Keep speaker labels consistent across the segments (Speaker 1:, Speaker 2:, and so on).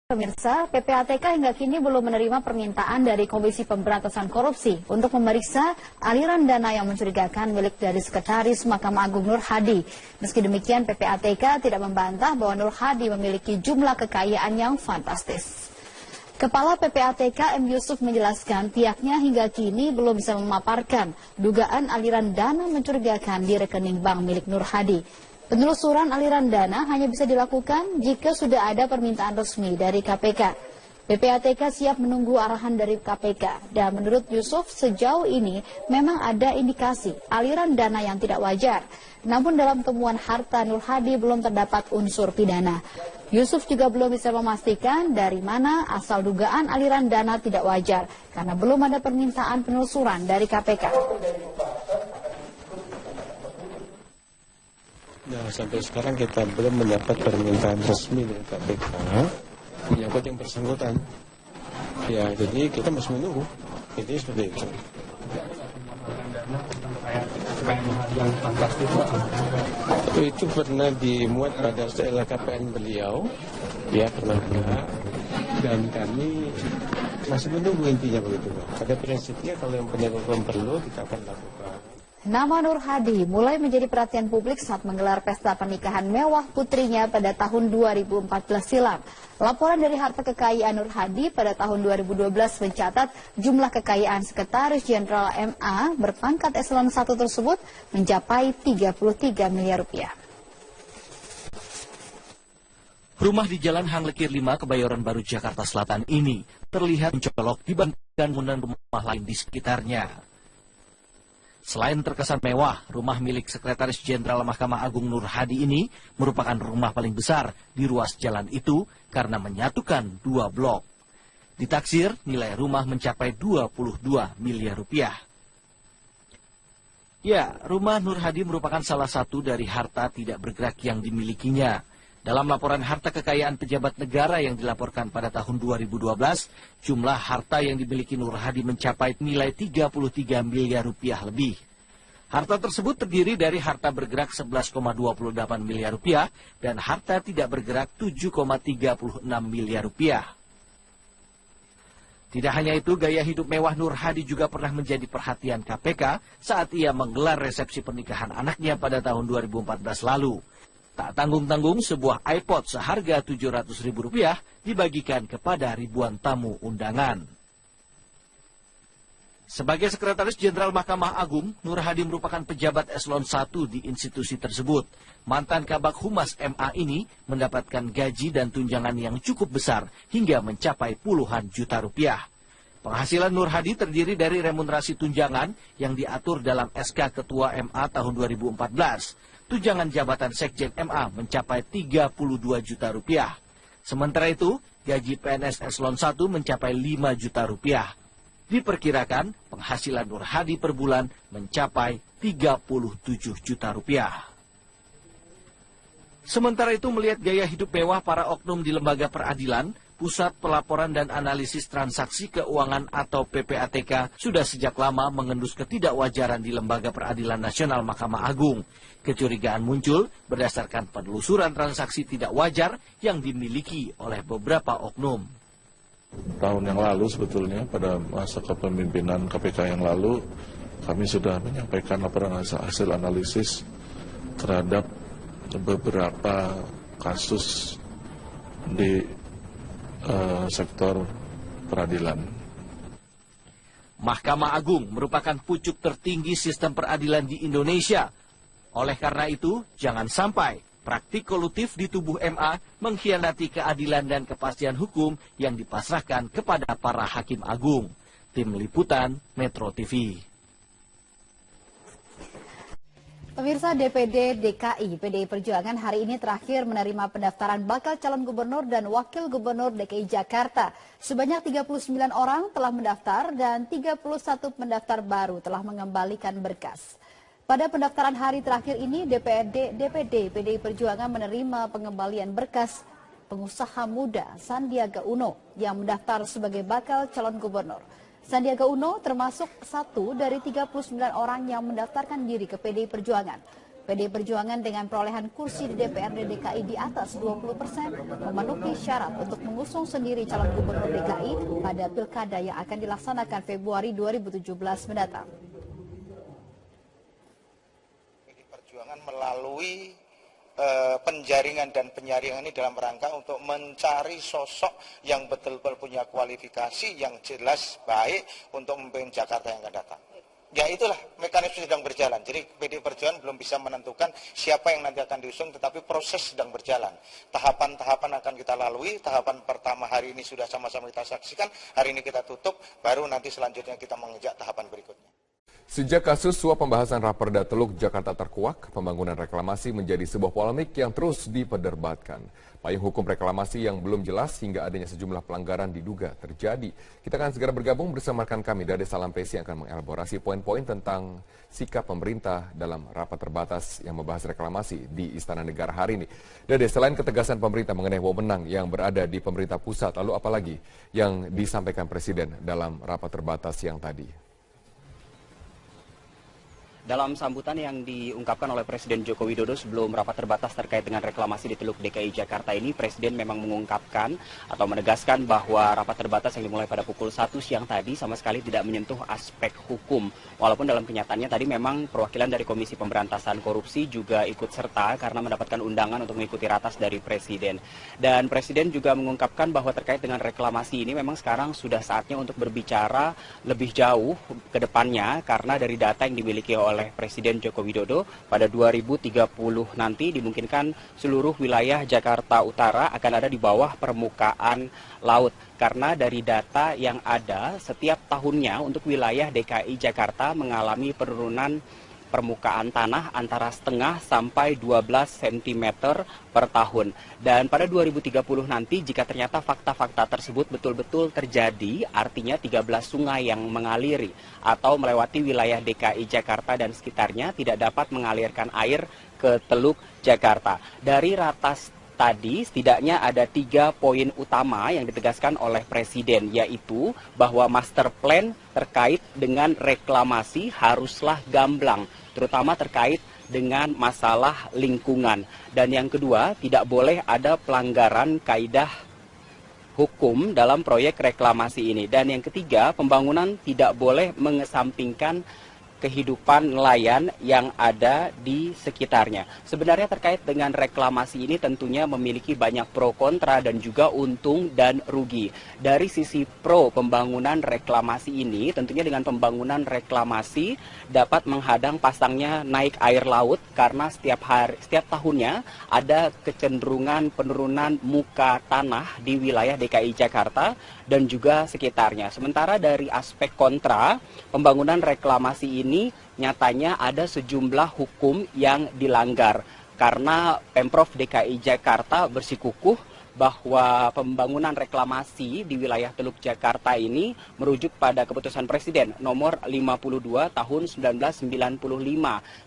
Speaker 1: Pemirsa, PPATK hingga kini belum menerima permintaan dari Komisi Pemberantasan Korupsi untuk memeriksa aliran dana yang mencurigakan milik dari Sekretaris Mahkamah Agung Nur Hadi. Meski demikian, PPATK tidak membantah bahwa Nur Hadi memiliki jumlah kekayaan yang fantastis. Kepala PPATK M. Yusuf menjelaskan pihaknya hingga kini belum bisa memaparkan dugaan aliran dana mencurigakan di rekening bank milik Nur Hadi. Penelusuran aliran dana hanya bisa dilakukan jika sudah ada permintaan resmi dari KPK. PPATK siap menunggu arahan dari KPK dan menurut Yusuf sejauh ini memang ada indikasi aliran dana yang tidak wajar. Namun dalam temuan harta Nur Hadi belum terdapat unsur pidana. Yusuf juga belum bisa memastikan dari mana asal dugaan aliran dana tidak wajar karena belum ada permintaan penelusuran dari KPK.
Speaker 2: Nah, sampai sekarang kita belum mendapat permintaan resmi dari KPK menyangkut yang bersangkutan. Ya, jadi kita masih menunggu. Jadi seperti itu. Itu pernah dimuat pada LHKPN beliau, ya pernah. Dan kami masih menunggu intinya begitu. Pada prinsipnya kalau yang penegakan perlu kita akan lakukan.
Speaker 1: Nama Nur Hadi mulai menjadi perhatian publik saat menggelar pesta pernikahan mewah putrinya pada tahun 2014 silam. Laporan dari harta kekayaan Nur Hadi pada tahun 2012 mencatat jumlah kekayaan Sekretaris Jenderal MA berpangkat eselon 1 tersebut mencapai 33 miliar rupiah.
Speaker 3: Rumah di Jalan Hang Lekir 5, Kebayoran Baru, Jakarta Selatan ini terlihat mencolok dibandingkan bangunan rumah lain di sekitarnya. Selain terkesan mewah, rumah milik Sekretaris Jenderal Mahkamah Agung Nur Hadi ini merupakan rumah paling besar di ruas jalan itu karena menyatukan dua blok. Ditaksir, nilai rumah mencapai 22 miliar rupiah. Ya, rumah Nur Hadi merupakan salah satu dari harta tidak bergerak yang dimilikinya. Dalam laporan harta kekayaan pejabat negara yang dilaporkan pada tahun 2012, jumlah harta yang dimiliki Nur Hadi mencapai nilai 33 miliar rupiah lebih. Harta tersebut terdiri dari harta bergerak 11,28 miliar rupiah dan harta tidak bergerak 7,36 miliar rupiah. Tidak hanya itu, gaya hidup mewah Nur Hadi juga pernah menjadi perhatian KPK saat ia menggelar resepsi pernikahan anaknya pada tahun 2014 lalu. Tak tanggung-tanggung, sebuah iPod seharga Rp700.000 dibagikan kepada ribuan tamu undangan. Sebagai Sekretaris Jenderal Mahkamah Agung, Nur Hadi merupakan pejabat eselon 1 di institusi tersebut. Mantan Kabag Humas MA ini mendapatkan gaji dan tunjangan yang cukup besar hingga mencapai puluhan juta rupiah. Penghasilan Nur Hadi terdiri dari remunerasi tunjangan yang diatur dalam SK Ketua MA tahun 2014. Tunjangan jabatan Sekjen MA mencapai 32 juta rupiah. Sementara itu, gaji PNS eselon 1 mencapai 5 juta rupiah. Diperkirakan penghasilan Nur Hadi per bulan mencapai 37 juta rupiah. Sementara itu, melihat gaya hidup mewah para oknum di lembaga peradilan, Pusat Pelaporan dan Analisis Transaksi Keuangan atau PPATK sudah sejak lama mengendus ketidakwajaran di Lembaga Peradilan Nasional Mahkamah Agung. Kecurigaan muncul berdasarkan penelusuran transaksi tidak wajar yang dimiliki oleh beberapa oknum.
Speaker 4: Tahun yang lalu sebetulnya pada masa kepemimpinan KPK yang lalu kami sudah menyampaikan laporan hasil analisis terhadap beberapa kasus di sektor peradilan.
Speaker 3: Mahkamah Agung merupakan pucuk tertinggi sistem peradilan di Indonesia. Oleh karena itu, jangan sampai praktik kolutif di tubuh MA mengkhianati keadilan dan kepastian hukum yang dipasrahkan kepada para hakim agung. Tim Liputan Metro TV.
Speaker 1: Pemirsa, DPD DKI PDI Perjuangan hari ini terakhir menerima pendaftaran bakal calon gubernur dan wakil gubernur DKI Jakarta. Sebanyak 39 orang telah mendaftar dan 31 pendaftar baru telah mengembalikan berkas. Pada pendaftaran hari terakhir ini, DPD PDI Perjuangan menerima pengembalian berkas pengusaha muda Sandiaga Uno yang mendaftar sebagai bakal calon gubernur. Sandiaga Uno termasuk satu dari 39 orang yang mendaftarkan diri ke PDI Perjuangan. PDI Perjuangan dengan perolehan kursi di DPRD DKI di atas 20% memenuhi syarat untuk mengusung sendiri calon gubernur DKI pada pilkada yang akan dilaksanakan Februari 2017 mendatang.
Speaker 5: PDI Perjuangan melalui penjaringan dan penyaringan ini dalam rangka untuk mencari sosok yang betul-betul punya kualifikasi yang jelas baik untuk memimpin Jakarta yang akan datang. Ya itulah mekanisme sedang berjalan. Jadi PDI Perjuangan belum bisa menentukan siapa yang nanti akan diusung, tetapi proses sedang berjalan. Tahapan-tahapan akan kita lalui. Tahapan pertama hari ini sudah sama-sama kita saksikan. Hari ini kita tutup, baru nanti selanjutnya kita menginjak tahapan berikutnya.
Speaker 6: Sejak kasus suap pembahasan Raperda Teluk Jakarta terkuak, pembangunan reklamasi menjadi sebuah polemik yang terus diperdebatkan. Payung hukum reklamasi yang belum jelas hingga adanya sejumlah pelanggaran diduga terjadi. Kita akan segera bergabung bersama rekan kami Dade Salampesi yang akan mengelaborasi poin-poin tentang sikap pemerintah dalam rapat terbatas yang membahas reklamasi di Istana Negara hari ini. Dade, selain ketegasan pemerintah mengenai wewenang yang berada di pemerintah pusat, lalu apalagi yang disampaikan Presiden dalam rapat terbatas yang tadi?
Speaker 7: Dalam sambutan yang diungkapkan oleh Presiden Joko Widodo sebelum rapat terbatas terkait dengan reklamasi di Teluk DKI Jakarta ini, Presiden memang mengungkapkan atau menegaskan bahwa rapat terbatas yang dimulai pada pukul 1 siang tadi sama sekali tidak menyentuh aspek hukum. Walaupun dalam kenyataannya tadi memang perwakilan dari Komisi Pemberantasan Korupsi juga ikut serta karena mendapatkan undangan untuk mengikuti ratas dari Presiden. Dan Presiden juga mengungkapkan bahwa terkait dengan reklamasi ini memang sekarang sudah saatnya untuk berbicara lebih jauh ke depannya karena dari data yang dimiliki oleh Presiden Joko Widodo pada 2030 nanti dimungkinkan seluruh wilayah Jakarta Utara akan ada di bawah permukaan laut. Karena dari data yang ada setiap tahunnya untuk wilayah DKI Jakarta mengalami penurunan permukaan tanah antara setengah sampai 12 cm per tahun. Dan pada 2030 nanti jika ternyata fakta-fakta tersebut betul-betul terjadi, artinya 13 sungai yang mengaliri atau melewati wilayah DKI Jakarta dan sekitarnya tidak dapat mengalirkan air ke Teluk Jakarta. Dari ratas tadi setidaknya ada 3 poin utama yang ditegaskan oleh Presiden, yaitu bahwa master plan terkait dengan reklamasi haruslah gamblang, terutama terkait dengan masalah lingkungan. Dan yang kedua, tidak boleh ada pelanggaran kaidah hukum dalam proyek reklamasi ini. Dan yang ketiga, pembangunan tidak boleh mengesampingkan kehidupan nelayan yang ada di sekitarnya. Sebenarnya terkait dengan reklamasi ini tentunya memiliki banyak pro kontra dan juga untung dan rugi. Dari sisi pro pembangunan reklamasi ini, tentunya dengan pembangunan reklamasi dapat menghadang pasangnya naik air laut karena setiap tahunnya ada kecenderungan penurunan muka tanah di wilayah DKI Jakarta dan juga sekitarnya. Sementara dari aspek kontra, pembangunan reklamasi ini nyatanya ada sejumlah hukum yang dilanggar karena Pemprov DKI Jakarta bersikukuh bahwa pembangunan reklamasi di wilayah Teluk Jakarta ini merujuk pada keputusan Presiden nomor 52 tahun 1995.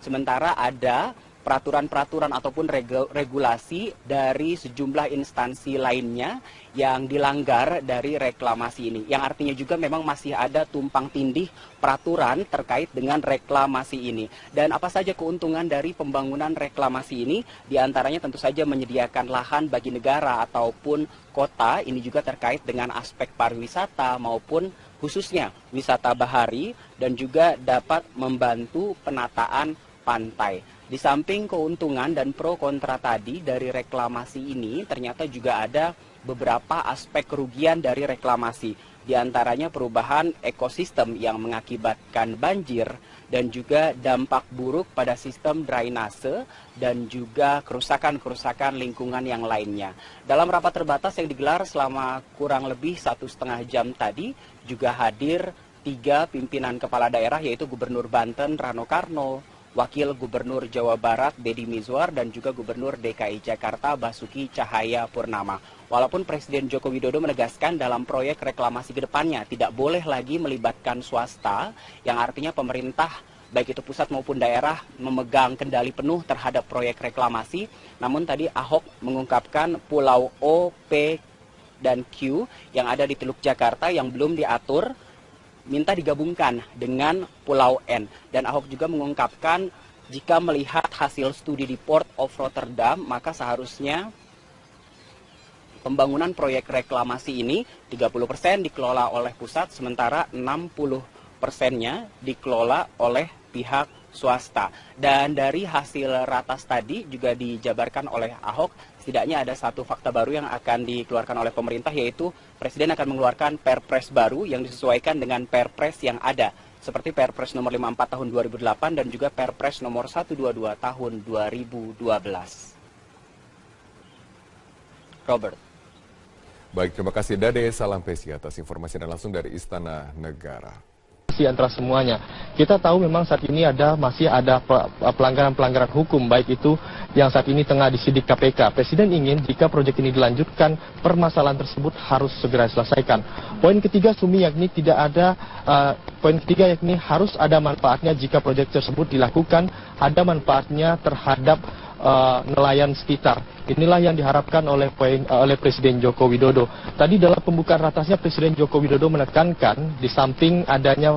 Speaker 7: Sementara ada peraturan-peraturan ataupun regulasi dari sejumlah instansi lainnya yang dilanggar dari reklamasi ini. Yang artinya juga memang masih ada tumpang tindih peraturan terkait dengan reklamasi ini. Dan apa saja keuntungan dari pembangunan reklamasi ini? Di antaranya tentu saja menyediakan lahan bagi negara ataupun kota. Ini juga terkait dengan aspek pariwisata maupun khususnya wisata bahari dan juga dapat membantu penataan pantai. Di samping keuntungan dan pro kontra tadi dari reklamasi ini, ternyata juga ada beberapa aspek kerugian dari reklamasi. Di antaranya perubahan ekosistem yang mengakibatkan banjir dan juga dampak buruk pada sistem drainase dan juga kerusakan-kerusakan lingkungan yang lainnya. Dalam rapat terbatas yang digelar selama kurang lebih 1,5 jam tadi, juga hadir 3 pimpinan kepala daerah yaitu Gubernur Banten Rano Karno, Wakil Gubernur Jawa Barat Deddy Mizwar dan juga Gubernur DKI Jakarta Basuki Cahayapurnama. Walaupun Presiden Joko Widodo menegaskan dalam proyek reklamasi ke depannya tidak boleh lagi melibatkan swasta, yang artinya pemerintah baik itu pusat maupun daerah memegang kendali penuh terhadap proyek reklamasi. Namun tadi Ahok mengungkapkan Pulau O, P, dan Q yang ada di Teluk Jakarta yang belum diatur minta digabungkan dengan Pulau N. Dan Ahok juga mengungkapkan jika melihat hasil studi di Port of Rotterdam, maka seharusnya pembangunan proyek reklamasi ini 30% dikelola oleh pusat, sementara 60%-nya dikelola oleh pihak swasta. Dan dari hasil ratas tadi juga dijabarkan oleh Ahok, setidaknya ada satu fakta baru yang akan dikeluarkan oleh pemerintah, yaitu Presiden akan mengeluarkan Perpres baru yang disesuaikan dengan Perpres yang ada, seperti Perpres nomor 54 tahun 2008 dan juga Perpres nomor 122 tahun 2012. Robert.
Speaker 6: Baik, terima kasih Dade, salam Pesi atas informasi dan langsung dari Istana Negara.
Speaker 8: Antara semuanya, kita tahu memang saat ini masih ada pelanggaran-pelanggaran hukum, baik itu yang saat ini tengah disidik KPK. Presiden ingin jika proyek ini dilanjutkan, permasalahan tersebut harus segera diselesaikan. Poin ketiga Sumi, yakni harus ada manfaatnya jika proyek tersebut dilakukan, ada manfaatnya terhadap nelayan sekitar. Inilah yang diharapkan oleh Presiden Joko Widodo. Tadi dalam pembukaan ratasnya Presiden Joko Widodo menekankan di samping adanya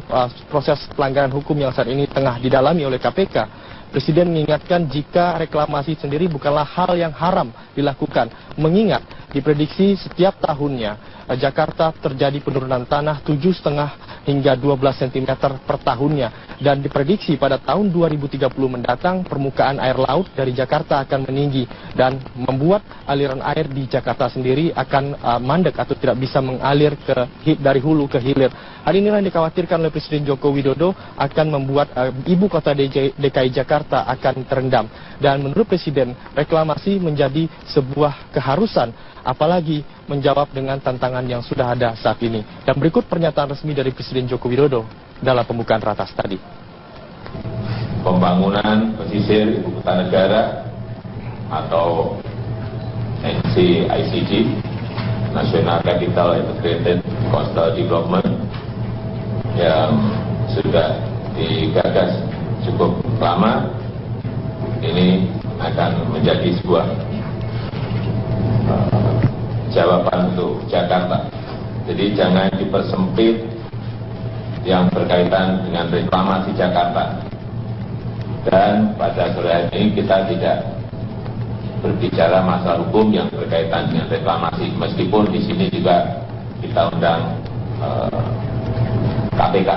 Speaker 8: proses pelanggaran hukum yang saat ini tengah didalami oleh KPK, Presiden mengingatkan jika reklamasi sendiri bukanlah hal yang haram dilakukan, mengingat diprediksi setiap tahunnya Jakarta terjadi penurunan tanah 7,5 hingga 12 cm per tahunnya, dan diprediksi pada tahun 2030 mendatang permukaan air laut dari Jakarta akan meninggi dan membuat aliran air di Jakarta sendiri akan mandek atau tidak bisa mengalir dari hulu ke hilir. Hal inilah yang dikhawatirkan oleh Presiden Joko Widodo akan membuat ibu kota DKI Jakarta akan terendam. Dan menurut Presiden, reklamasi menjadi sebuah keharusan, apalagi menjawab dengan tantangan yang sudah ada saat ini. Dan berikut pernyataan resmi dari Presiden Joko Widodo dalam pembukaan ratas tadi.
Speaker 9: Pembangunan pesisir ibu kota negara atau NCICD, National Capital Integrated Coastal Development, yang sudah digagas cukup lama, ini akan menjadi sebuah jawaban untuk Jakarta. Jadi jangan dipersempit yang berkaitan dengan reklamasi Jakarta. Dan pada sore hari ini kita tidak berbicara masalah hukum yang berkaitan dengan reklamasi, meskipun di sini juga kita undang KPK.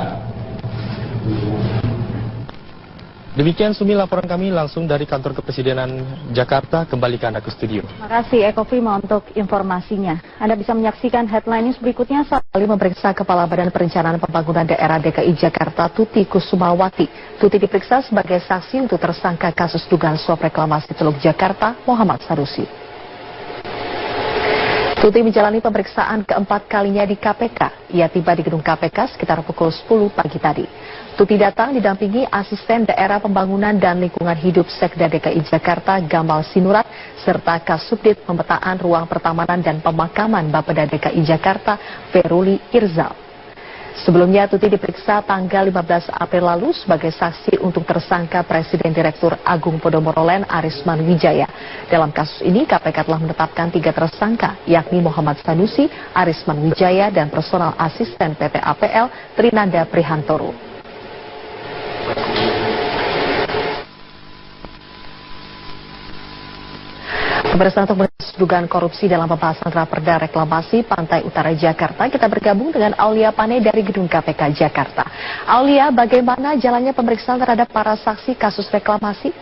Speaker 8: Demikian Sumi laporan kami langsung dari kantor Kepresidenan Jakarta. Kembali ke Anda ke studio.
Speaker 10: Terima kasih Eko Prima untuk informasinya. Anda bisa menyaksikan headline news berikutnya saat kali memeriksa Kepala Badan Perencanaan Pembangunan Daerah DKI Jakarta Tuti Kusumawati. Tuti diperiksa sebagai saksi untuk tersangka kasus dugaan suap reklamasi Teluk Jakarta Muhammad Sanusi. Tuti menjalani pemeriksaan keempat kalinya di KPK. Ia tiba di gedung KPK sekitar pukul 10 pagi tadi. Tuti datang didampingi Asisten Daerah Pembangunan dan Lingkungan Hidup Sekda DKI Jakarta Gamal Sinurat serta Kasubdit Pemetaan Ruang Pertamanan dan Pemakaman Bapeda DKI Jakarta Feruli Irzal. Sebelumnya Tuti diperiksa tanggal 15 April lalu sebagai saksi untuk tersangka Presiden Direktur Agung Podomoro Land Arisman Wijaya. Dalam kasus ini KPK telah menetapkan 3 tersangka, yakni Muhammad Sanusi, Arisman Wijaya, dan personal asisten PT APL Trinanda Prihantoro. Pemirsa, untuk mengulas dugaan korupsi dalam pembahasan raperda reklamasi Pantai Utara Jakarta, kita bergabung dengan Aulia Pane dari Gedung KPK Jakarta. Aulia, bagaimana jalannya pemeriksaan terhadap para saksi kasus reklamasi?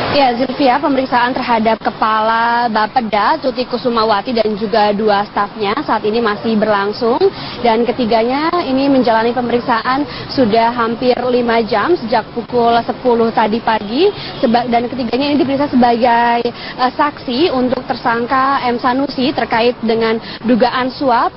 Speaker 11: Ya, Zilvia, pemeriksaan terhadap Kepala Bapeda Tuti Kusumawati dan juga 2 stafnya saat ini masih berlangsung, dan ketiganya ini menjalani pemeriksaan sudah hampir 5 jam sejak pukul 10 tadi pagi, dan ketiganya ini diperiksa sebagai saksi untuk tersangka M. Sanusi terkait dengan dugaan suap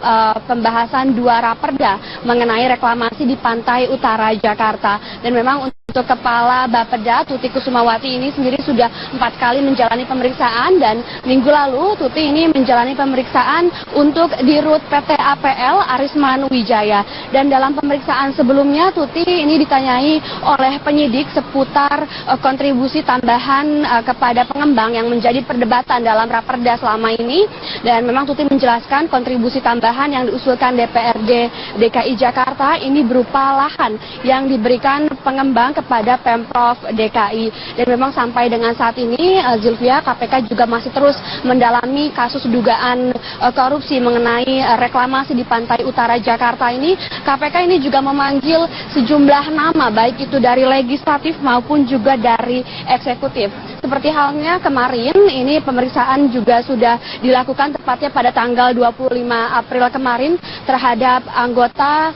Speaker 11: pembahasan 2 raperda mengenai reklamasi di Pantai Utara Jakarta. Dan memang untuk Untuk Kepala Bapeda Tuti Kusumawati ini sendiri sudah 4 kali menjalani pemeriksaan, dan minggu lalu Tuti ini menjalani pemeriksaan untuk Dirut PT APL Arisman Wijaya. Dan dalam pemeriksaan sebelumnya Tuti ini ditanyai oleh penyidik seputar kontribusi tambahan kepada pengembang yang menjadi perdebatan dalam Raperda selama ini. Dan memang Tuti menjelaskan kontribusi tambahan yang diusulkan DPRD DKI Jakarta ini berupa lahan yang diberikan pengembang kepada Pemprov DKI. Dan memang sampai dengan saat ini Zilvia, KPK juga masih terus mendalami kasus dugaan korupsi mengenai reklamasi di pantai utara Jakarta ini. KPK ini juga memanggil sejumlah nama, baik itu dari legislatif maupun juga dari eksekutif. Seperti halnya kemarin, ini pemeriksaan juga sudah dilakukan tepatnya pada tanggal 25 April kemarin terhadap anggota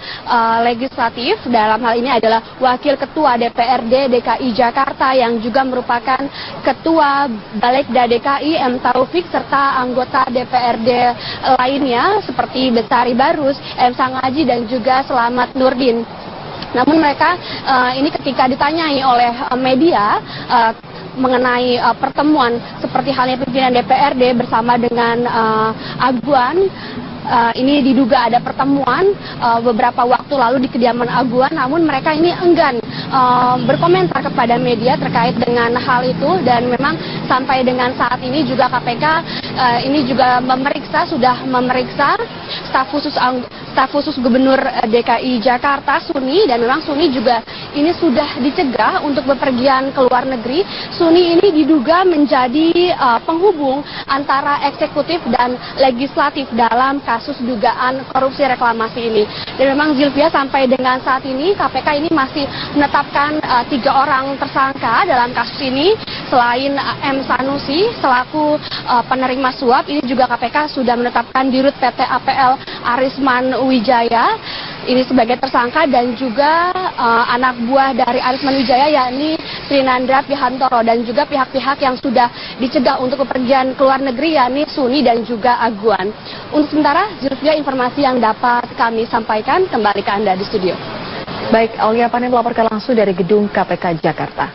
Speaker 11: legislatif. Dalam hal ini adalah Wakil Ketua DPRD DKI Jakarta yang juga merupakan Ketua Balegda DKI M. Taufik, serta anggota DPRD lainnya seperti Bestari Barus, M. Sangaji, dan juga Selamat Nurdin. Namun mereka ini ketika ditanyai oleh media mengenai pertemuan seperti halnya pimpinan DPRD bersama dengan Aguan, ini diduga ada pertemuan beberapa waktu lalu di kediaman Aguan, namun mereka ini enggan berkomentar kepada media terkait dengan hal itu. Dan memang sampai dengan saat ini juga KPK ini juga sudah memeriksa staf khusus Gubernur DKI Jakarta Suni, dan memang Suni juga ini sudah dicegah untuk bepergian ke luar negeri. Suni ini diduga menjadi penghubung antara eksekutif dan legislatif dalam kasus dugaan korupsi reklamasi ini. Dan memang Zilvia, sampai dengan saat ini KPK ini masih menetapkan 3 orang tersangka dalam kasus ini. Selain M. Sanusi selaku penerima suap, ini juga KPK sudah menetapkan Dirut PT APL Arisman Wijaya ini sebagai tersangka, dan juga anak buah dari Arisman Wijaya yakni Trinandra Pihantoro, dan juga pihak-pihak yang sudah dicegah untuk bepergian ke luar negeri yakni Suni dan juga Aguan. Untuk sementara, Zilvia, informasi yang dapat kami sampaikan. Kembali ke Anda di studio.
Speaker 10: Baik, Aulia Pane melaporkan langsung dari gedung KPK Jakarta.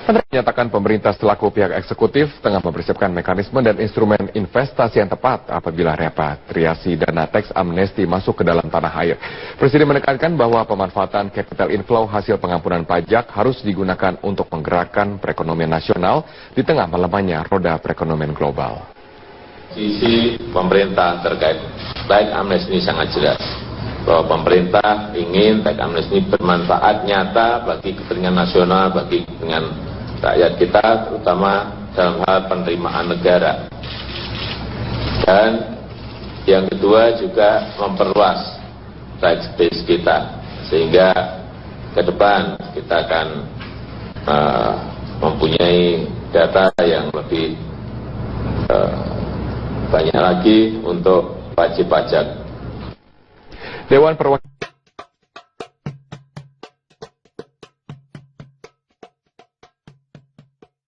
Speaker 6: Menyatakan pemerintah selaku pihak eksekutif tengah mempersiapkan mekanisme dan instrumen investasi yang tepat apabila repatriasi dana teks amnesti masuk ke dalam tanah air. Presiden menekankan bahwa pemanfaatan capital inflow hasil pengampunan pajak harus digunakan untuk menggerakkan perekonomian nasional di tengah melemahnya roda perekonomian global.
Speaker 9: Sisi pemerintah terkait teks amnesti ini sangat jelas, bahwa pemerintah ingin teks amnesti ini bermanfaat nyata bagi kepentingan nasional, bagi kepentingan rakyat kita, terutama dalam hal penerimaan negara. Dan yang kedua juga memperluas tax base kita, sehingga ke depan kita akan mempunyai data yang lebih banyak lagi untuk wajib pajak.
Speaker 6: Dewan Perwakilan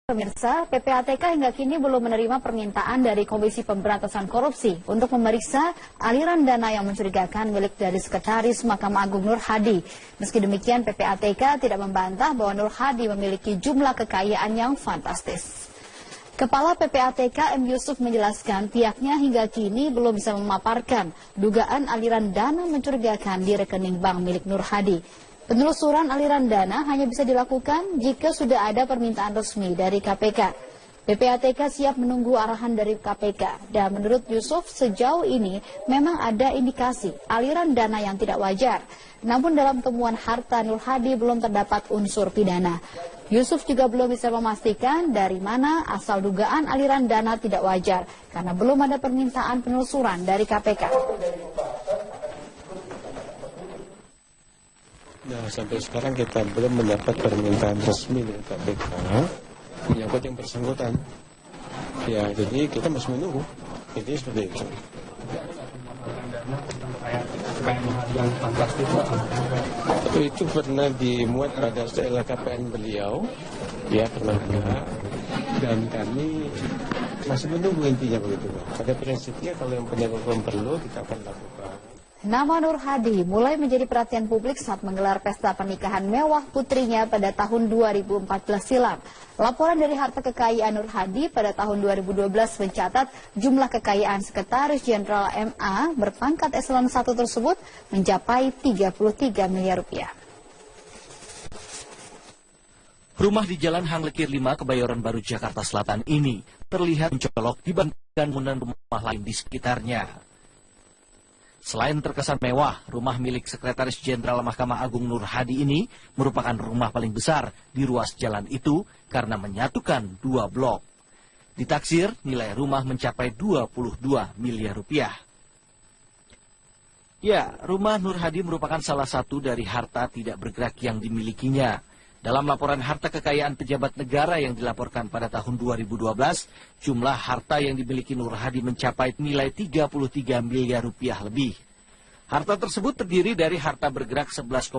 Speaker 1: Pemirsa, PPATK hingga kini belum menerima permintaan dari Komisi Pemberantasan Korupsi untuk memeriksa aliran dana yang mencurigakan milik dari Sekretaris Mahkamah Agung Nur Hadi. Meski demikian, PPATK tidak membantah bahwa Nur Hadi memiliki jumlah kekayaan yang fantastis. Kepala PPATK M. Yusuf menjelaskan pihaknya hingga kini belum bisa memaparkan dugaan aliran dana mencurigakan di rekening bank milik Nur Hadi. Penelusuran aliran dana hanya bisa dilakukan jika sudah ada permintaan resmi dari KPK. PPATK siap menunggu arahan dari KPK. Dan menurut Yusuf, sejauh ini memang ada indikasi aliran dana yang tidak wajar. Namun dalam temuan harta Nur Hadi belum terdapat unsur pidana. Yusuf juga belum bisa memastikan dari mana asal dugaan aliran dana tidak wajar, karena belum ada permintaan penelusuran dari KPK.
Speaker 2: Nah, sampai sekarang kita belum mendapat permintaan resmi dari KPK menyangkut yang bersangkutan. Ya, jadi kita masih menunggu. Jadi seperti itu. Itu pernah dimuat pada LHKPN beliau, ya pernah ada. Dan kami masih menunggu intinya begitu. Pada prinsipnya kalau yang penegak hukum perlu kita akan lakukan.
Speaker 1: Nama Nur Hadi mulai menjadi perhatian publik saat menggelar pesta pernikahan mewah putrinya pada tahun 2014 silam. Laporan dari Harta Kekayaan Nur Hadi pada tahun 2012 mencatat jumlah kekayaan Sekretaris Jenderal MA berpangkat eselon 1 tersebut mencapai 33 miliar rupiah.
Speaker 3: Rumah di Jalan Hang Lekir 5, Kebayoran Baru, Jakarta Selatan ini terlihat mencolok dibandingkan bangunan rumah lain di sekitarnya. Selain terkesan mewah, rumah milik Sekretaris Jenderal Mahkamah Agung Nur Hadi ini merupakan rumah paling besar di ruas jalan itu karena menyatukan dua blok. Ditaksir, nilai rumah mencapai 22 miliar rupiah. Ya, rumah Nur Hadi merupakan salah satu dari harta tidak bergerak yang dimilikinya. Dalam laporan harta kekayaan pejabat negara yang dilaporkan pada tahun 2012, jumlah harta yang dimiliki Nur Hadi mencapai nilai 33 miliar rupiah lebih. Harta tersebut terdiri dari harta bergerak 11,28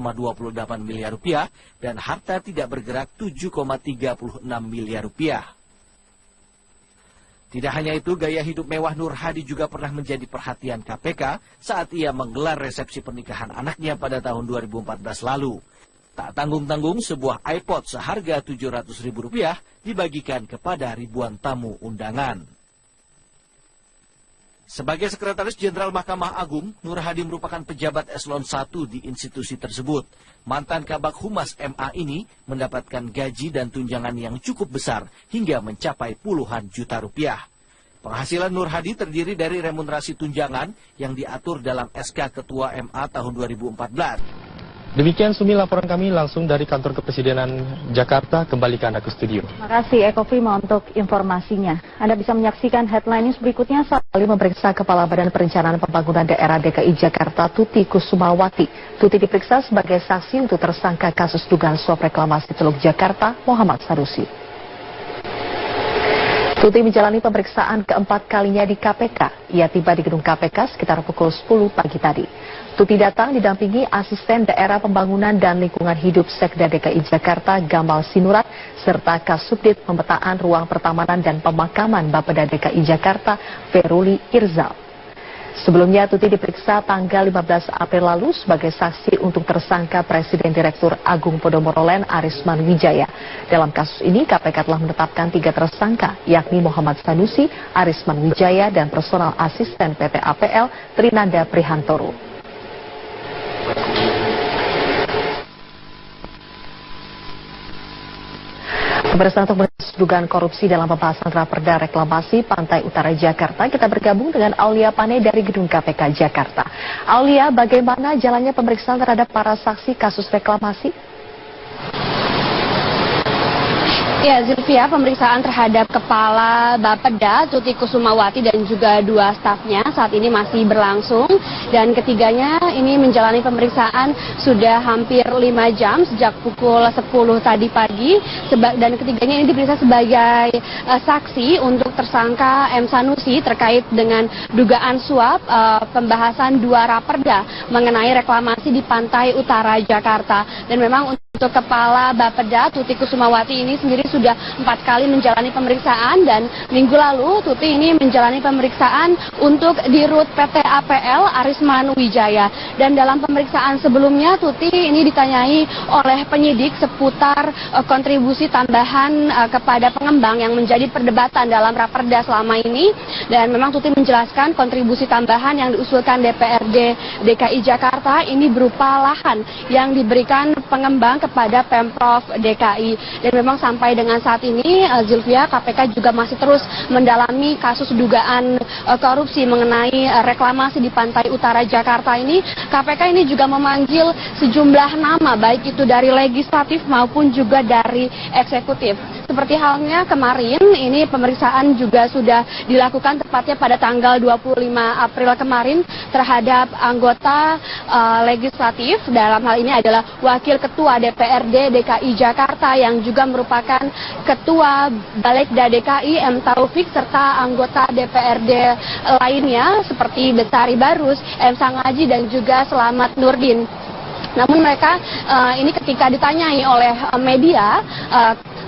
Speaker 3: miliar rupiah dan harta tidak bergerak 7,36 miliar rupiah. Tidak hanya itu, gaya hidup mewah Nur Hadi juga pernah menjadi perhatian KPK saat ia menggelar resepsi pernikahan anaknya pada tahun 2014 lalu. Tak tanggung-tanggung, sebuah iPod seharga Rp700.000 dibagikan kepada ribuan tamu undangan. Sebagai Sekretaris Jenderal Mahkamah Agung, Nur Hadi merupakan pejabat eselon 1 di institusi tersebut. Mantan Kabag Humas MA ini mendapatkan gaji dan tunjangan yang cukup besar hingga mencapai puluhan juta rupiah. Penghasilan Nur Hadi terdiri dari remunerasi tunjangan yang diatur dalam SK Ketua MA tahun 2014.
Speaker 8: Demikian Sumi laporan kami langsung dari Kantor Kepresidenan Jakarta. Kembali ke Anda ke studio.
Speaker 10: Terima kasih Eko Prima untuk informasinya. Anda bisa menyaksikan headline news berikutnya saat kali memeriksa Kepala Badan Perencanaan Pembangunan Daerah DKI Jakarta Tuti Kusumawati. Tuti diperiksa sebagai saksi untuk tersangka kasus dugaan suap reklamasi Teluk Jakarta Muhammad Sanusi. Tuti menjalani pemeriksaan keempat kalinya di KPK. Ia tiba di gedung KPK sekitar pukul 10 pagi tadi. Tuti datang didampingi Asisten Daerah Pembangunan dan Lingkungan Hidup Sekda DKI Jakarta Gamal Sinurat serta Kasubdit Pemetaan Ruang Pertamanan dan Pemakaman Bapeda DKI Jakarta Feruli Irzal. Sebelumnya Tuti diperiksa tanggal 15 April lalu sebagai saksi untuk tersangka Presiden Direktur Agung Podomoro Land Arisman Wijaya. Dalam kasus ini KPK telah menetapkan 3 tersangka yakni Muhammad Sanusi, Arisman Wijaya dan personal asisten PT APL Trinanda Prihantoro. Pemirsa, untuk membahas dugaan korupsi dalam pembahasan raperda reklamasi Pantai Utara Jakarta, kita bergabung dengan Aulia Pane dari Gedung KPK Jakarta. Aulia, bagaimana jalannya pemeriksaan terhadap para saksi kasus reklamasi?
Speaker 11: Ya, Zilvia, pemeriksaan terhadap Kepala Bapeda Tuti Kusumawati dan juga 2 stafnya saat ini masih berlangsung dan ketiganya ini menjalani pemeriksaan sudah hampir 5 jam sejak pukul 10 tadi pagi dan ketiganya ini diperiksa sebagai saksi untuk tersangka M. Sanusi terkait dengan dugaan suap pembahasan 2 raperda mengenai reklamasi di Pantai Utara Jakarta. Dan memang untuk Kepala Bapeda Tuti Kusumawati ini sendiri sudah 4 kali menjalani pemeriksaan dan minggu lalu Tuti ini menjalani pemeriksaan untuk Dirut PT APL Arisman Wijaya. Dan dalam pemeriksaan sebelumnya Tuti ini ditanyai oleh penyidik seputar kontribusi tambahan kepada pengembang yang menjadi perdebatan dalam raperda selama ini. Dan memang Tuti menjelaskan kontribusi tambahan yang diusulkan DPRD DKI Jakarta ini berupa lahan yang diberikan pengembang kepada Pemprov DKI. Dan memang sampai dengan saat ini, Zilvia, KPK juga masih terus mendalami kasus dugaan korupsi mengenai reklamasi di Pantai Utara Jakarta ini. KPK ini juga memanggil sejumlah nama, baik itu dari legislatif maupun juga dari eksekutif. Seperti halnya kemarin, ini pemeriksaan juga sudah dilakukan tepatnya pada tanggal 25 April kemarin terhadap anggota legislatif. Dalam hal ini adalah Wakil Ketua DPRD DKI Jakarta yang juga merupakan Ketua Balegda DKI M. Taufik serta anggota DPRD lainnya seperti Bestari Barus, M. Sangaji dan juga Selamat Nurdin. Namun mereka ini ketika ditanyai oleh media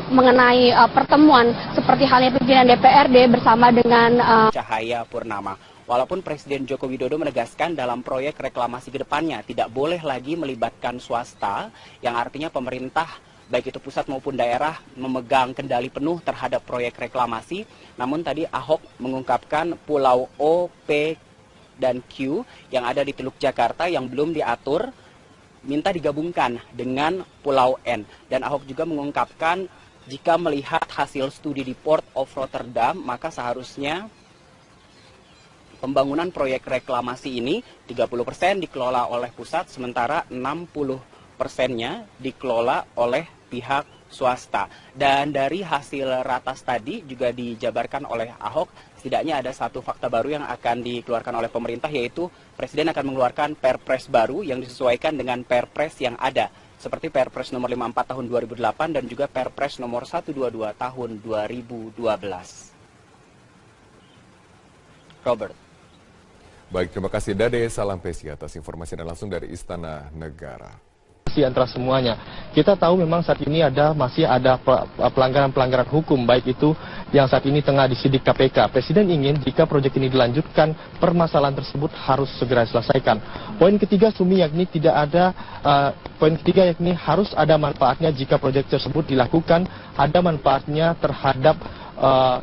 Speaker 11: mengenai pertemuan seperti halnya pimpinan DPRD bersama dengan
Speaker 7: Cahaya Purnama. Walaupun Presiden Joko Widodo menegaskan dalam proyek reklamasi ke depannya tidak boleh lagi melibatkan swasta, yang artinya pemerintah baik itu pusat maupun daerah memegang kendali penuh terhadap proyek reklamasi. Namun tadi Ahok mengungkapkan Pulau O, P, dan Q yang ada di Teluk Jakarta yang belum diatur minta digabungkan dengan Pulau N. Dan Ahok juga mengungkapkan jika melihat hasil studi di Port of Rotterdam, maka seharusnya pembangunan proyek reklamasi ini 30% dikelola oleh pusat, sementara 60%-nya dikelola oleh pihak swasta. Dan dari hasil ratas tadi juga dijabarkan oleh Ahok, setidaknya ada satu fakta baru yang akan dikeluarkan oleh pemerintah, yaitu Presiden akan mengeluarkan Perpres baru yang disesuaikan dengan Perpres yang ada, seperti Perpres nomor 54 tahun 2008 dan juga Perpres nomor 122 tahun 2012. Robert.
Speaker 6: Baik, terima kasih Dade, salam Pesi atas informasi dan langsung dari Istana Negara.
Speaker 8: Antara semuanya, kita tahu memang saat ini masih ada pelanggaran-pelanggaran hukum, baik itu yang saat ini tengah disidik KPK. Presiden ingin jika proyek ini dilanjutkan, permasalahan tersebut harus segera diselesaikan. Poin ketiga Sumi yakni yakni harus ada manfaatnya jika proyek tersebut dilakukan, ada manfaatnya terhadap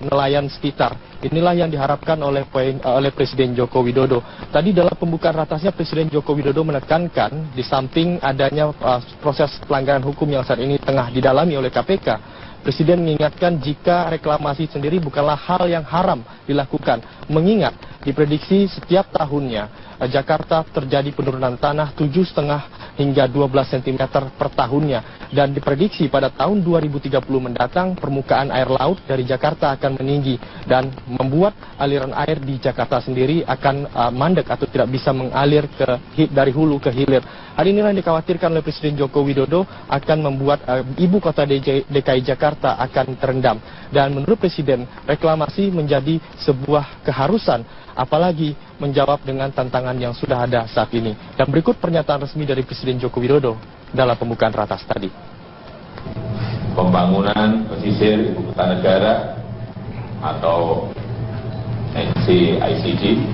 Speaker 8: nelayan sekitar. Inilah yang diharapkan oleh Presiden Joko Widodo. Tadi dalam pembukaan ratasnya Presiden Joko Widodo menekankan di samping adanya proses pelanggaran hukum yang saat ini tengah didalami oleh KPK, Presiden mengingatkan jika reklamasi sendiri bukanlah hal yang haram dilakukan, mengingat diprediksi setiap tahunnya Jakarta terjadi penurunan tanah 7,5 hingga 12 cm per tahunnya, dan diprediksi pada tahun 2030 mendatang permukaan air laut dari Jakarta akan meninggi dan membuat aliran air di Jakarta sendiri akan mandek atau tidak bisa mengalir dari hulu ke hilir. Hal inilah yang dikhawatirkan oleh Presiden Joko Widodo akan membuat ibu kota DKI Jakarta akan terendam. Dan menurut Presiden, reklamasi menjadi sebuah keharusan, apalagi menjawab dengan tantangan yang sudah ada saat ini. Dan berikut pernyataan resmi dari Presiden Joko Widodo dalam pembukaan ratas tadi.
Speaker 9: Pembangunan pesisir ibu kota negara atau NCICD,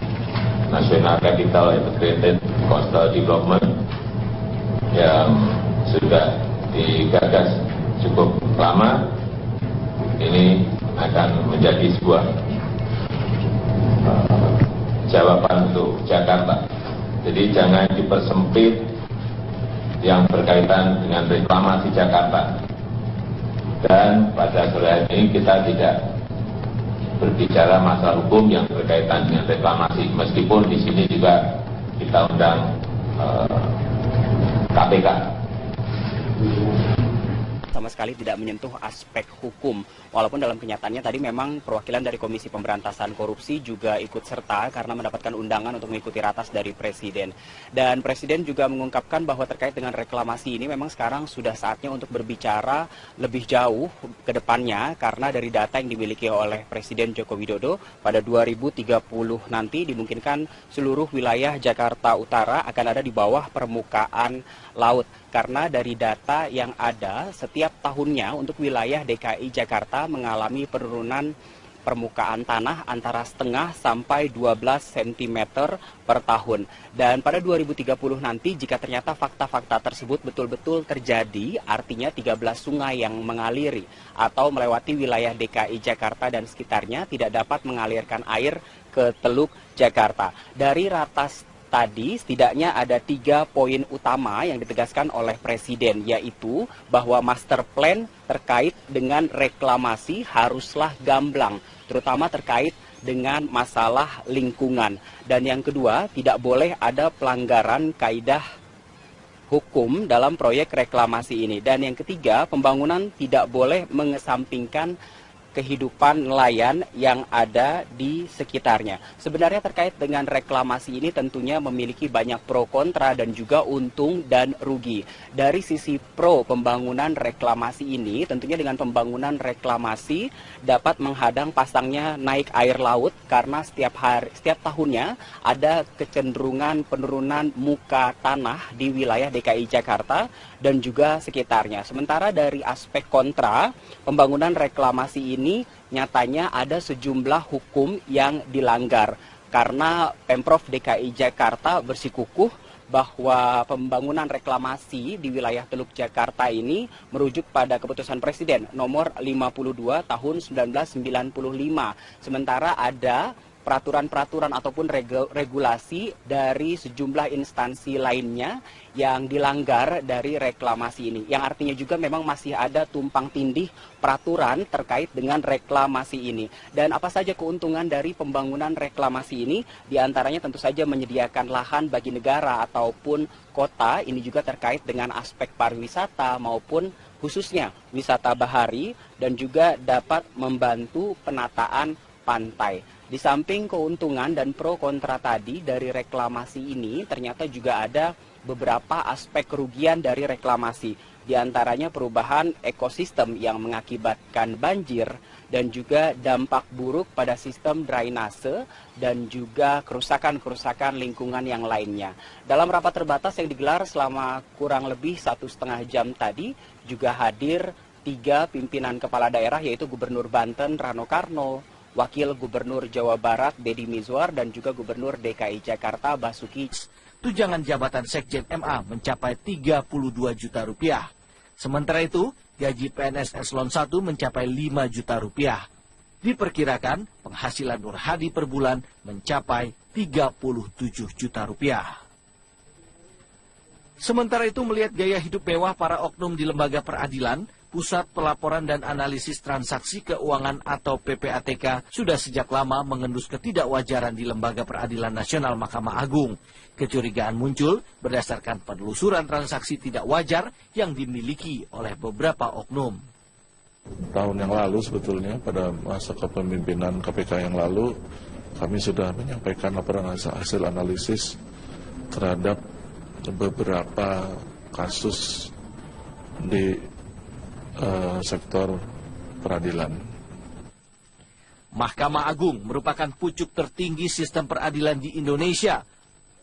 Speaker 9: National Capital Integrated Coastal Development, yang sudah digagas cukup lama, ini akan menjadi sebuah jawaban untuk Jakarta. Jadi jangan dipersempit yang berkaitan dengan reklamasi Jakarta. Dan pada sore hari ini kita tidak berbicara masalah hukum yang berkaitan dengan reklamasi, meskipun di sini juga kita undang KPK.
Speaker 7: Sama sekali tidak menyentuh aspek hukum. Walaupun dalam kenyataannya tadi memang perwakilan dari Komisi Pemberantasan Korupsi juga ikut serta karena mendapatkan undangan untuk mengikuti ratas dari Presiden. Dan Presiden juga mengungkapkan bahwa terkait dengan reklamasi ini memang sekarang sudah saatnya untuk berbicara lebih jauh ke depannya, karena dari data yang dimiliki oleh Presiden Joko Widodo pada 2030 nanti dimungkinkan seluruh wilayah Jakarta Utara akan ada di bawah permukaan laut. Karena dari data yang ada, setiap tahunnya untuk wilayah DKI Jakarta mengalami penurunan permukaan tanah antara setengah sampai 12 cm per tahun. Dan pada 2030 nanti jika ternyata fakta-fakta tersebut betul-betul terjadi, artinya 13 sungai yang mengaliri atau melewati wilayah DKI Jakarta dan sekitarnya tidak dapat mengalirkan air ke Teluk Jakarta. Dari ratas tadi setidaknya ada 3 poin utama yang ditegaskan oleh Presiden, yaitu bahwa master plan terkait dengan reklamasi haruslah gamblang, terutama terkait dengan masalah lingkungan. Dan yang kedua, tidak boleh ada pelanggaran kaidah hukum dalam proyek reklamasi ini. Dan yang ketiga, pembangunan tidak boleh mengesampingkan kehidupan nelayan yang ada di sekitarnya. Sebenarnya terkait dengan reklamasi ini tentunya memiliki banyak pro kontra dan juga untung dan rugi. Dari sisi pro pembangunan reklamasi ini, tentunya dengan pembangunan reklamasi dapat menghadang pasangnya naik air laut karena setiap tahunnya ada kecenderungan penurunan muka tanah di wilayah DKI Jakarta dan juga sekitarnya. Sementara dari aspek kontra, pembangunan reklamasi ini nyatanya ada sejumlah hukum yang dilanggar. karena Pemprov DKI Jakarta bersikukuh bahwa pembangunan reklamasi di wilayah Teluk Jakarta ini merujuk pada keputusan Presiden nomor 52 tahun 1995. Sementara ada peraturan-peraturan ataupun regulasi dari sejumlah instansi lainnya yang dilanggar dari reklamasi ini. Yang artinya juga memang masih ada tumpang tindih peraturan terkait dengan reklamasi ini. Dan apa saja keuntungan dari pembangunan reklamasi ini? Di antaranya tentu saja menyediakan lahan bagi negara ataupun kota. Ini juga terkait dengan aspek pariwisata maupun khususnya wisata bahari dan juga dapat membantu penataan pantai. Di samping keuntungan dan pro kontra tadi dari reklamasi ini, ternyata juga ada beberapa aspek kerugian dari reklamasi. Di antaranya perubahan ekosistem yang mengakibatkan banjir dan juga dampak buruk pada sistem drainase dan juga kerusakan-kerusakan lingkungan yang lainnya. Dalam rapat terbatas yang digelar selama kurang lebih 1,5 jam tadi, juga hadir 3 pimpinan kepala daerah, yaitu Gubernur Banten Rano Karno, Wakil Gubernur Jawa Barat Deddy Mizwar, dan juga Gubernur DKI Jakarta Basuki.
Speaker 3: Tunjangan jabatan Sekjen MA mencapai 32 juta rupiah. Sementara itu, gaji PNS Eselon 1 mencapai 5 juta rupiah. Diperkirakan penghasilan Nur Hadi per bulan mencapai 37 juta rupiah. Sementara itu, melihat gaya hidup mewah para oknum di lembaga peradilan, Pusat Pelaporan dan Analisis Transaksi Keuangan atau PPATK sudah sejak lama mengendus ketidakwajaran di Lembaga Peradilan Nasional Mahkamah Agung. Kecurigaan muncul berdasarkan penelusuran transaksi tidak wajar yang dimiliki oleh beberapa oknum.
Speaker 4: Tahun yang lalu sebetulnya pada masa kepemimpinan KPK yang lalu, kami sudah menyampaikan laporan hasil analisis terhadap beberapa kasus di sektor peradilan.
Speaker 3: Mahkamah Agung merupakan pucuk tertinggi sistem peradilan di Indonesia.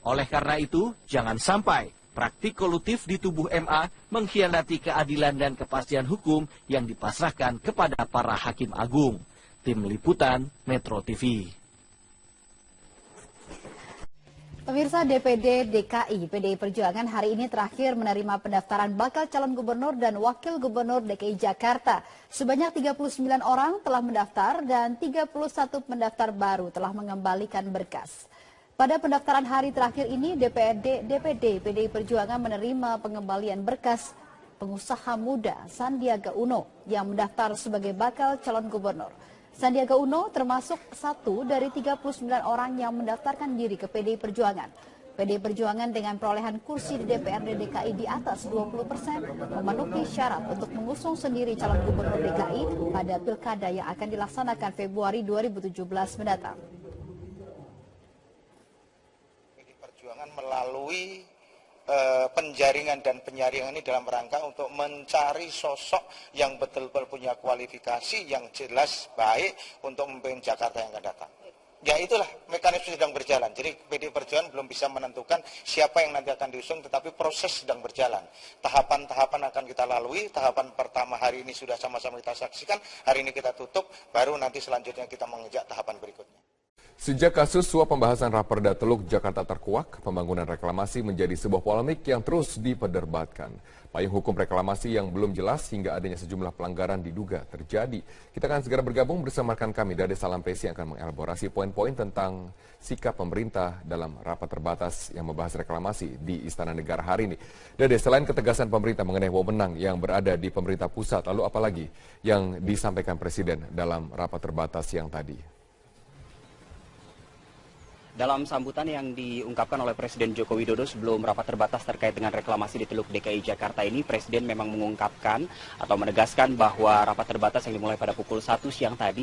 Speaker 3: Oleh karena itu, jangan sampai praktik kolutif di tubuh MA mengkhianati keadilan dan kepastian hukum yang dipasrahkan kepada para hakim agung. Tim Liputan Metro TV.
Speaker 1: Pemirsa, DPD DKI PDI Perjuangan hari ini terakhir menerima pendaftaran bakal calon gubernur dan wakil gubernur DKI Jakarta. Sebanyak 39 orang telah mendaftar dan 31 pendaftar baru telah mengembalikan berkas. Pada pendaftaran hari terakhir ini, DPD PDI Perjuangan menerima pengembalian berkas pengusaha muda Sandiaga Uno yang mendaftar sebagai bakal calon gubernur. Sandiaga Uno termasuk satu dari 39 orang yang mendaftarkan diri ke PDI Perjuangan. PDI Perjuangan dengan perolehan kursi di DPRD DKI di atas 20% memenuhi syarat untuk mengusung sendiri calon gubernur DKI pada pilkada yang akan dilaksanakan Februari 2017 mendatang.
Speaker 5: PDI Perjuangan melalui penjaringan dan penyaringan ini dalam rangka untuk mencari sosok yang betul-betul punya kualifikasi yang jelas baik untuk memimpin Jakarta yang akan datang. Ya itulah mekanisme sedang berjalan. Jadi PDI Perjuangan belum bisa menentukan siapa yang nanti akan diusung, tetapi proses sedang berjalan. Tahapan-tahapan akan kita lalui. Tahapan pertama hari ini sudah sama-sama kita saksikan. Hari ini kita tutup, baru nanti selanjutnya kita mengejar tahapan berikutnya.
Speaker 6: Sejak kasus suap pembahasan Raperda Teluk Jakarta terkuak, pembangunan reklamasi menjadi sebuah polemik yang terus diperdebatkan. Payung hukum reklamasi yang belum jelas hingga adanya sejumlah pelanggaran diduga terjadi. Kita akan segera bergabung bersama rekan kami Dade Salampesi yang akan mengelaborasi poin-poin tentang sikap pemerintah dalam rapat terbatas yang membahas reklamasi di Istana Negara hari ini. Dade, selain ketegasan pemerintah mengenai wewenang yang berada di pemerintah pusat, lalu apa lagi yang disampaikan Presiden dalam rapat terbatas yang tadi?
Speaker 7: Dalam sambutan yang diungkapkan oleh Presiden Joko Widodo sebelum rapat terbatas terkait dengan reklamasi di Teluk DKI Jakarta ini, Presiden memang mengungkapkan atau menegaskan bahwa rapat terbatas yang dimulai pada pukul 1 siang tadi